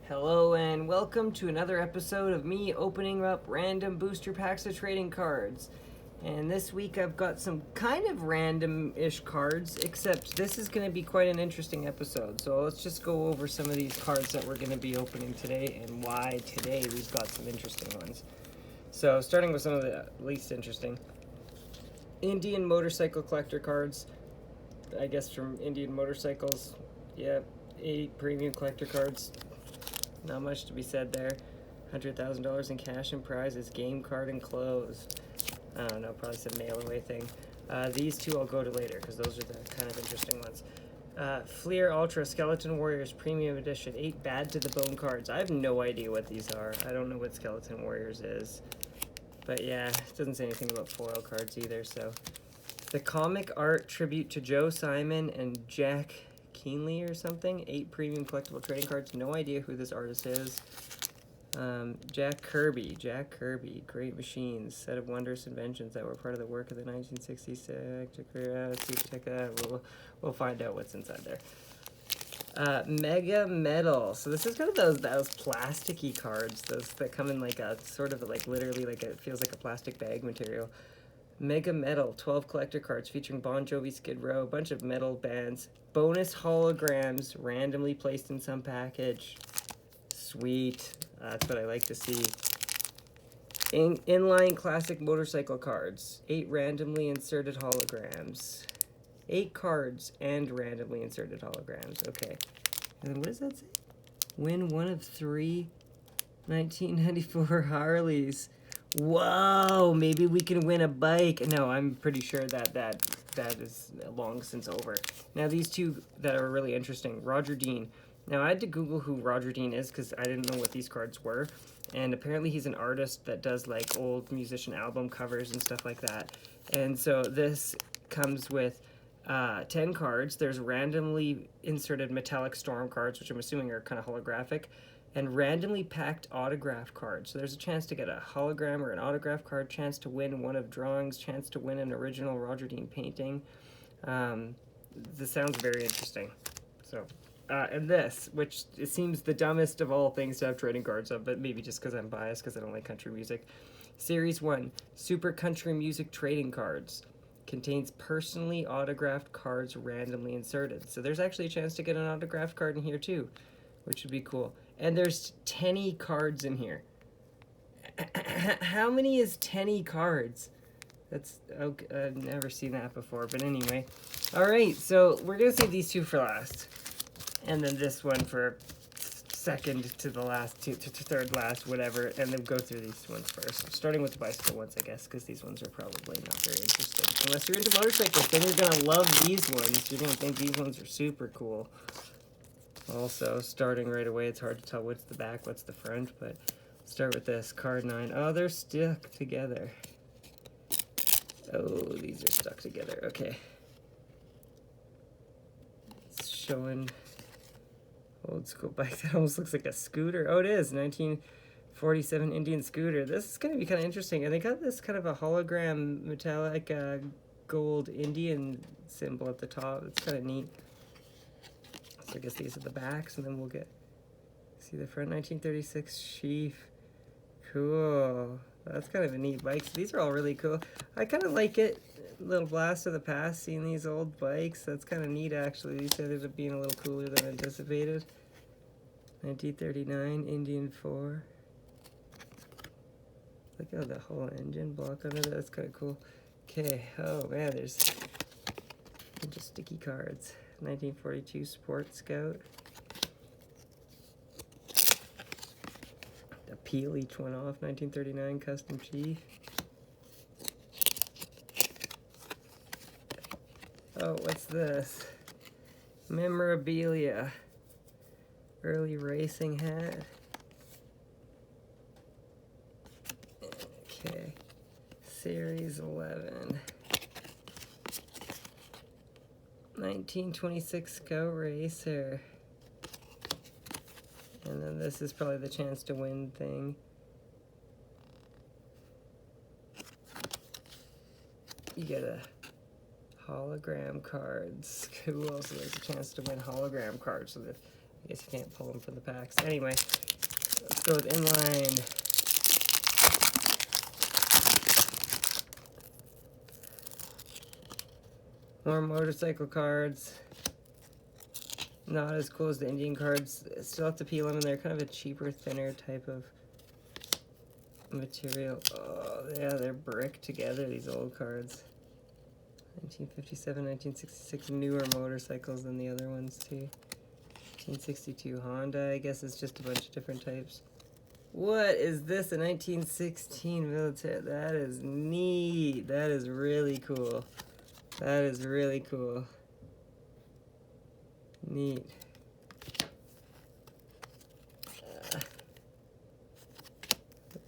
Hello and welcome to another episode of me opening up random booster packs of trading cards. And this week I've got some kind of random-ish cards, except this is going to be quite an interesting episode. So let's just go over some of these cards that we're going to be opening today and why today we've got some interesting ones. So starting with some of the least interesting. Indian motorcycle collector cards, I guess from Indian Motorcycles. Yeah, 8 premium collector cards. Not much to be said there. $100,000 in cash and prizes, game card and clothes. I don't know, probably some mail away thing. These two I'll go to later because those are the kind of interesting ones. Fleer Ultra Skeleton Warriors Premium Edition, 8 bad to the bone cards. I have no idea what these are. I don't know what Skeleton Warriors is. But yeah, it doesn't say anything about foil cards either, so. The Comic Art Tribute to Joe Simon and Jack Keenly or something. 8 premium collectible trading cards. No idea who this artist is. Jack Kirby, Great Machines, set of wondrous inventions that were part of the work of the 1966. We'll find out what's inside there. Megametal. So this is kind of those plasticky cards, those that come in like a sort of like literally like it feels like a plastic bag material. Megametal, 12 collector cards featuring Bon Jovi, Skid Row, a bunch of metal bands, bonus holograms randomly placed in some package. Sweet. That's what I like to see. Inline classic motorcycle cards, 8 randomly inserted holograms. 8 cards and randomly inserted holograms. Okay. And then what does that say? Win one of 3 1994 Harleys. Whoa, maybe we can win a bike. No, I'm pretty sure that is long since over. Now these two that are really interesting. Roger Dean. Now I had to Google who Roger Dean is because I didn't know what these cards were. And apparently he's an artist that does like old musician album covers and stuff like that. And so this comes with 10 cards. There's randomly inserted metallic storm cards, which I'm assuming are kind of holographic, and randomly packed autograph cards. So there's a chance to get a hologram or an autograph card, chance to win one of drawings, chance to win an original Roger Dean painting. This sounds very interesting. So, and this, which it seems the dumbest of all things to have trading cards of, but maybe just because I'm biased because I don't like country music. Series 1, Super Country Music Trading Cards. Contains personally autographed cards randomly inserted. So there's actually a chance to get an autographed card in here too, which would be cool. And there's 10 cards in here. How many is 10 cards? That's, okay, I've never seen that before, but anyway. Alright, so we're going to save these two for last. And then this one for second to the last, to third last, whatever. And then go through these ones first. Starting with the bicycle ones, I guess, because these ones are probably not very interesting. Unless you're into motorcycles, then you're going to love these ones. You're going to think these ones are super cool. Also, starting right away, it's hard to tell what's the back, what's the front, but start with this, card 9. Oh, they're stuck together. Oh, these are stuck together, okay. It's showing old school bike that almost looks like a scooter. Oh, it is, 1947 Indian scooter. This is going to be kind of interesting, and they got this kind of a hologram metallic gold Indian symbol at the top. It's kind of neat. So I guess these are the backs, and then we'll get, see the front, 1936 sheaf. Cool. That's kind of a neat bike. So these are all really cool. I kind of like it. A little blast of the past, seeing these old bikes. That's kind of neat, actually. These ended up being a little cooler than anticipated. 1939 Indian 4. Look at the whole engine block under that. That's kind of cool. Okay. Oh, man, there's a bunch of sticky cards. 1942 Sport Scout. The peel each one off. 1939 Custom Chief. Oh, what's this? Memorabilia. Early racing hat. Okay. Series 11. 1926 Scout Racer. And then this is probably the chance to win thing. You get a hologram cards. Cool. So there's a chance to win hologram cards. So I guess you can't pull them from the packs. Anyway, let's go with inline. More motorcycle cards. Not as cool as the Indian cards. Still have to peel them, and they're kind of a cheaper, thinner type of material. Oh, yeah, they're bricked together, these old cards. 1957, 1966, newer motorcycles than the other ones, too. 1962 Honda, I guess it's just a bunch of different types. What is this? A 1916 military? That is neat. That is really cool. That is really cool. Neat.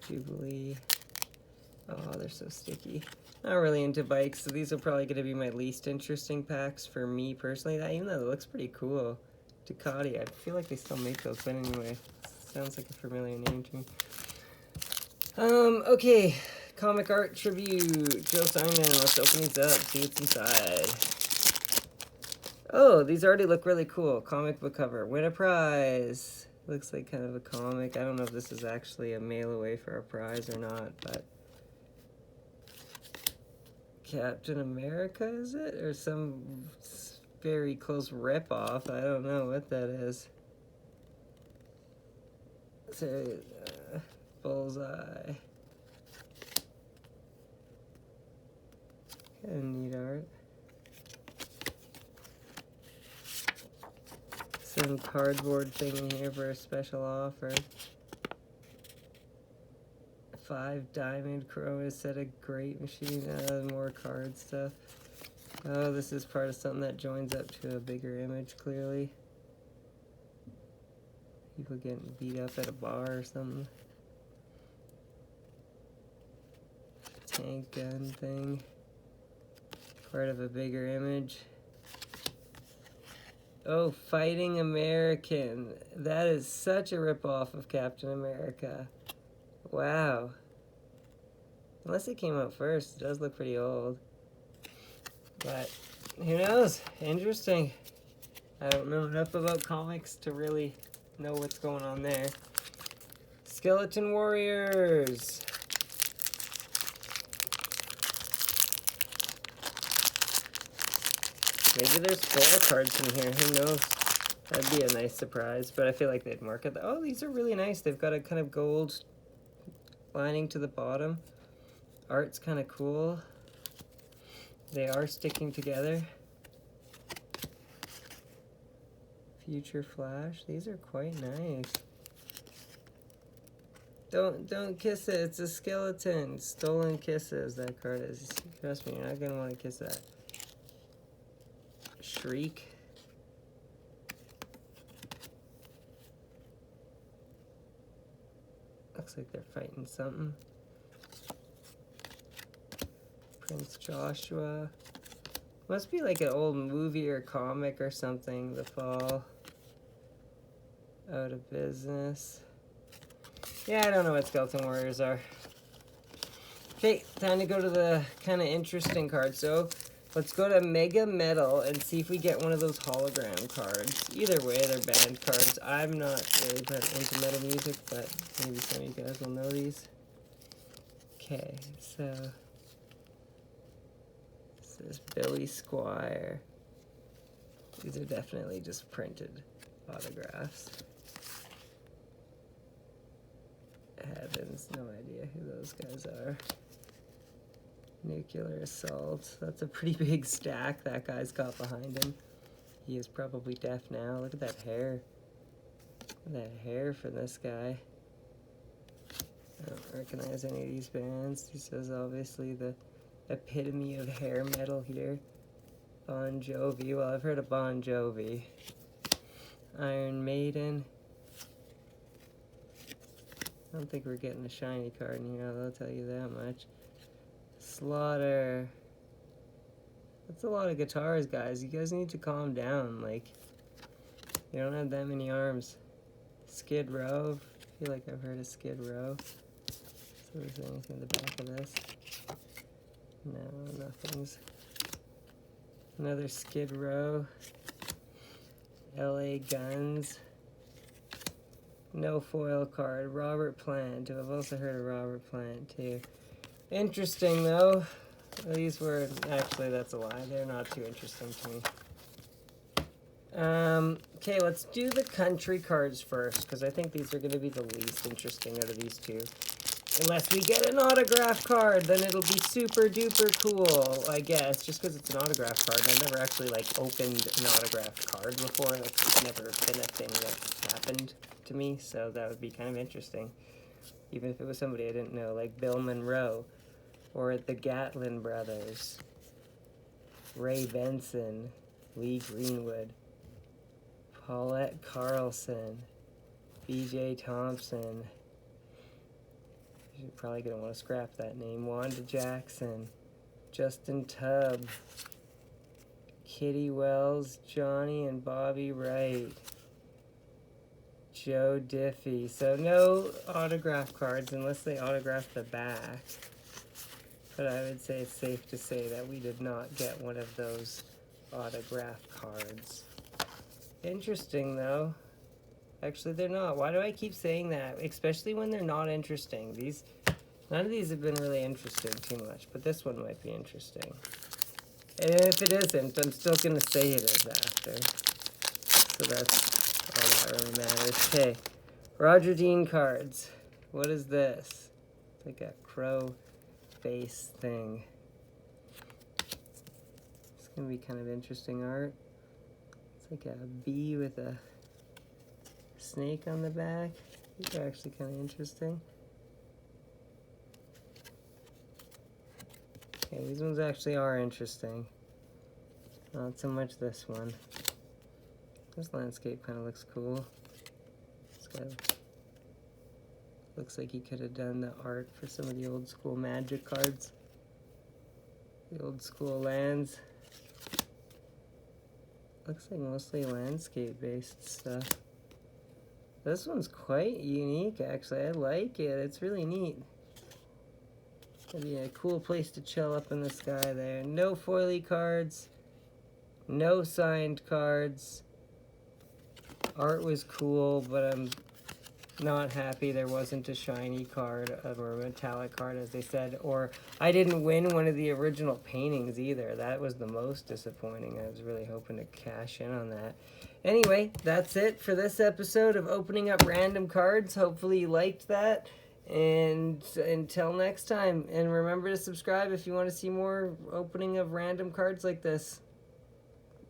Jubilee. Oh, they're so sticky. Not really into bikes, so these are probably going to be my least interesting packs for me personally. Even though it looks pretty cool. Ducati, I feel like they still make those, but anyway. Sounds like a familiar name to me. Okay. Comic art tribute. Joe Simon. Let's open these up. See what's inside. Oh, these already look really cool. Comic book cover. Win a prize. Looks like kind of a comic. I don't know if this is actually a mail away for a prize or not, but Captain America, is it? Or some very close rip-off. I don't know what that is. So, Bullseye. Kind of neat art. Some cardboard thing in here for a special offer. 5 diamond chroma set of great machine. More card stuff. Oh, this is part of something that joins up to a bigger image, clearly. People getting beat up at a bar or something. Tank gun thing. Part of a bigger image. Oh, Fighting American. That is such a ripoff of Captain America. Wow. Unless it came out first. It does look pretty old. But, who knows? Interesting. I don't know enough about comics to really know what's going on there. Skeleton Warriors. Maybe there's 4 cards in here. Who knows? That'd be a nice surprise, but I feel like they'd market that. Oh, these are really nice. They've got a kind of gold lining to the bottom. Art's kind of cool. They are sticking together. Future Flash. These are quite nice. Don't kiss it. It's a skeleton. Stolen Kisses. That card is. Trust me, you're not gonna want to kiss that. Shriek. Looks like they're fighting something. Prince Joshua. Must be like an old movie or comic or something. The Fall. Out of Business. Yeah, I don't know what Skeleton Warriors are. Okay, time to go to the kind of interesting card. So, let's go to Megametal and see if we get one of those hologram cards. Either way, they're band cards. I'm not really that into metal music, but maybe some of you guys will know these. Okay, so this is Billy Squire. These are definitely just printed autographs. Heavens, no idea who those guys are. Nuclear Assault. That's a pretty big stack that guy's got behind him. He is probably deaf now. Look at that hair. Look at that hair for this guy. I don't recognize any of these bands. This is obviously the epitome of hair metal here. Bon Jovi. Well, I've heard of Bon Jovi. Iron Maiden. I don't think we're getting a shiny card in here, I'll tell you that much. Slaughter. That's a lot of guitars, guys. You guys need to calm down. Like, you don't have that many arms. Skid Row. I feel like I've heard of Skid Row. So is there anything in the back of this? No, nothing's. Another Skid Row. LA Guns. No foil card. Robert Plant. I've also heard of Robert Plant too. Interesting though. These were, actually that's a lie. They're not too interesting to me. Okay, let's do the country cards first, because I think these are going to be the least interesting out of these two. Unless we get an autograph card, then it'll be super duper cool, I guess, just because it's an autograph card. I've never actually, like, opened an autograph card before. That's never been a thing that happened to me, so that would be kind of interesting. Even if it was somebody I didn't know, like Bill Monroe, or the Gatlin brothers, Ray Benson, Lee Greenwood, Paulette Carlson, B.J. Thompson. You're probably going to want to scrap that name. Wanda Jackson, Justin Tubb, Kitty Wells, Johnny and Bobby Wright, Joe Diffie. So no autograph cards unless they autograph the back. But I would say it's safe to say that we did not get one of those autograph cards. Interesting though. Actually, they're not. Why do I keep saying that? Especially when they're not interesting. None of these have been really interesting too much, but this one might be interesting. And if it isn't, I'm still going to say it is after. So that's all that really matters. Okay, Roger Dean cards. What is this? It's like a crow face thing. It's going to be kind of interesting art. It's like a bee with a snake on the back. These are actually kind of interesting. Okay, these ones actually are interesting. Not so much this one. This landscape kind of looks cool. This guy looks like he could have done the art for some of the old school Magic cards. The old school lands. Looks like mostly landscape based stuff. This one's quite unique, actually. I like it. It's really neat. It'd be a cool place to chill up in the sky there. No foily cards. No signed cards. Art was cool, but I'm not happy there wasn't a shiny card or a metallic card, as they said. Or I didn't win one of the original paintings either. That was the most disappointing. I was really hoping to cash in on that. Anyway, that's it for this episode of opening up random cards. Hopefully you liked that. And until next time, and remember to subscribe if you want to see more opening of random cards like this.